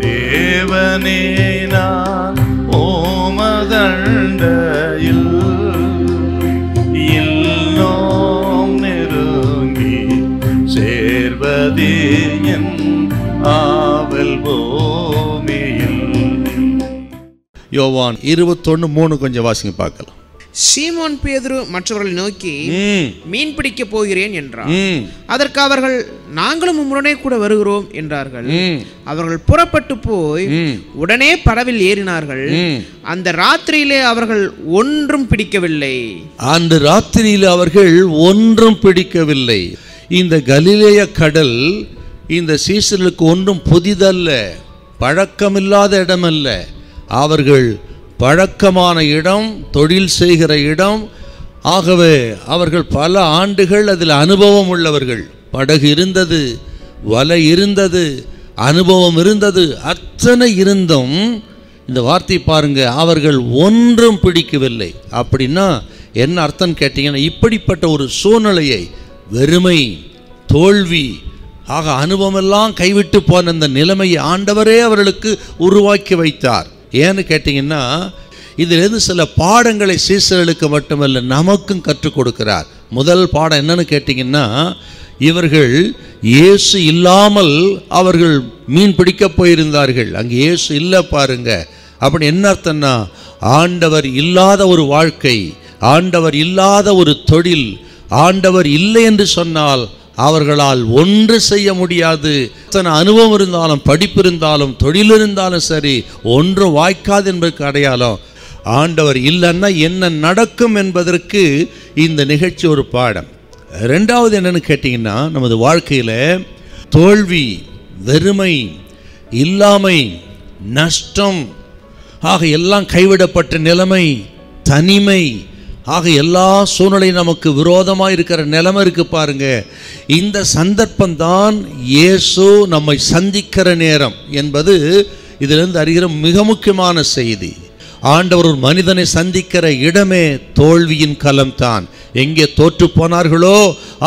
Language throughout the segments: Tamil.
தேவனே நான் ஓமதண்டையில் இன்னும் நெருங்கி சேர்வதே என் ஆவல் பூமியில். யோவான் 21:3 கொஞ்சம் வாசிங்க பார்க்கலாம். சீமோன் பேதுரு மற்றவர்களை நோக்கி மீன் பிடிக்க போகிறேன் என்றார். அதற்கு அவர்கள் நாங்களும் உம்முடனே கூட வருகிறோம் என்றார்கள். அவர்கள் புறப்பட்டு போய் உடனே படவில் ஏறினார்கள். அந்த ராத்திரியிலே அவர்கள் ஒன்றும் பிடிக்கவில்லை. அந்த ராத்திரியில் அவர்கள் ஒன்றும் பிடிக்கவில்லை. இந்த கலிலேய கடல் இந்த சீசர்களுக்கு ஒன்றும் புதிதல்ல, பழக்கமில்லாத இடமல்ல. அவர்கள் பழக்கமான இடம், தொழில் செய்கிற இடம். ஆகவே அவர்கள் பல ஆண்டுகள் அதில் அனுபவம் உள்ளவர்கள். படகு இருந்தது, வலை இருந்தது, அனுபவம் இருந்தது. அத்தனை இருந்தும் இந்த வார்த்தை பாருங்க, அவர்கள் ஒன்றும் பிடிக்கவில்லை. அப்படின்னா என்ன அர்த்தம் கேட்டீங்கன்னா, இப்படிப்பட்ட ஒரு சூழ்நிலையை, வெறுமை, தோல்வி, ஆக அனுபவமெல்லாம் கைவிட்டு போன அந்த நிலைமையை ஆண்டவரே அவர்களுக்கு உருவாக்கி வைத்தார். ஏன்னு கேட்டிங்கன்னா, இதிலிருந்து சில பாடங்களை சீசர்களுக்கு மட்டுமல்ல நமக்கும் கற்றுக் கொடுக்கிறார். முதல் பாடம் என்னன்னு கேட்டிங்கன்னா, இவர்கள் இயேசு இல்லாமல் அவர்கள் மீன் பிடிக்க போயிருந்தார்கள். அங்கே இயேசு இல்லை பாருங்க. அப்படி என்ன அர்த்தம்னா, ஆண்டவர் இல்லாத ஒரு வாழ்க்கை, ஆண்டவர் இல்லாத ஒரு தொழில், ஆண்டவர் இல்லை என்று சொன்னால் அவர்களால் ஒன்று செய்ய முடியாது. அத்தனை அனுபவம் இருந்தாலும், படிப்பு இருந்தாலும், தொழில் இருந்தாலும் சரி, ஒன்று வாய்க்காது என்பதற்கு அடையாளம். ஆண்டவர் இல்லைன்னா என்ன நடக்கும் என்பதற்கு இந்த நிகழ்ச்சி ஒரு பாடம். ரெண்டாவது என்னன்னு கேட்டிங்கன்னா, நமது வாழ்க்கையில் தோல்வி, வெறுமை, இல்லாமை, நஷ்டம், ஆக எல்லாம் கைவிடப்பட்ட நிலைமை, தனிமை, ஆக எல்லா சூழ்நிலையும் நமக்கு விரோதமாக இருக்கிற நிலைமை இருக்கு பாருங்க. இந்த சந்தர்ப்பம்தான் இயேசு நம்மை சந்திக்கிற நேரம் என்பது இதிலிருந்து அறிகிற மிக முக்கியமான செய்தி. ஆண்டவர் ஒரு மனிதனை சந்திக்கிற இடமே தோல்வியின் களம் தான். எங்கே தோற்று போனார்களோ,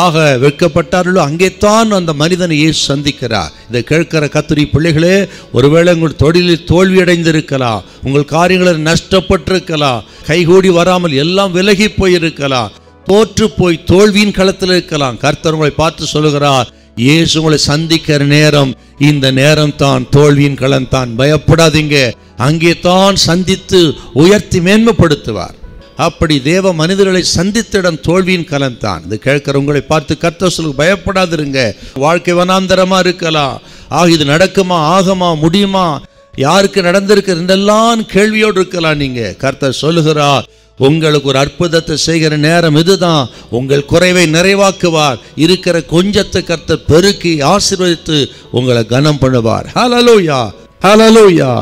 ஆக வெட்கப்பட்டார்களோ, அங்கே தான் அந்த மனிதனை இயேசு சந்திக்கிறார். இதை கேட்கிற கர்த்தருடைய பிள்ளைகளே, ஒருவேளை உங்கள் தொழிலில் தோல்வி அடைந்திருக்கலாம், உங்கள் காரியங்களில் நஷ்டப்பட்டிருக்கலாம், கைகூடி வராமல் எல்லாம் விலகி போயிருக்கலாம், தோற்று போய் தோல்வியின் களத்தில் இருக்கலாம். கர்த்தர் உங்களை பார்த்து சொல்லுகிறார், இயேசு உங்களை சந்திக்கிற நேரம் இந்த நேரம் தான், தோல்வியின் களம் தான். பயப்படாதீங்க, அங்கே தான் சந்தித்து உயர்த்தி மேன்மைப்படுத்துவார். அப்படி தேவ மனிதர்களை சந்தித்த இடம் தோல்வியின் களம் தான். இது கேட்கிற உங்களை பார்த்து கர்த்தர் சொல்லு, பயப்படாதிருங்க. வாழ்க்கை வனாந்தரமா இருக்கலாம், இது நடக்குமா, ஆகுமா, முடியுமா, யாருக்கு நடந்திருக்கு என்றெல்லாம் கேள்வியோடு இருக்கலாம். நீங்க கர்த்தர் சொல்லுகிறார், உங்களுக்கு ஒரு அற்புதத்தை செய்கிற நேரம் இதுதான். உங்கள் குறைவை நிறைவாக்குவார். இருக்கிற கொஞ்சத்தை கர்த்தர் பெருக்கி ஆசீர்வதித்து உங்களை கனம் பண்ணுவார். ஹல்லேலூயா, ஹல்லேலூயா.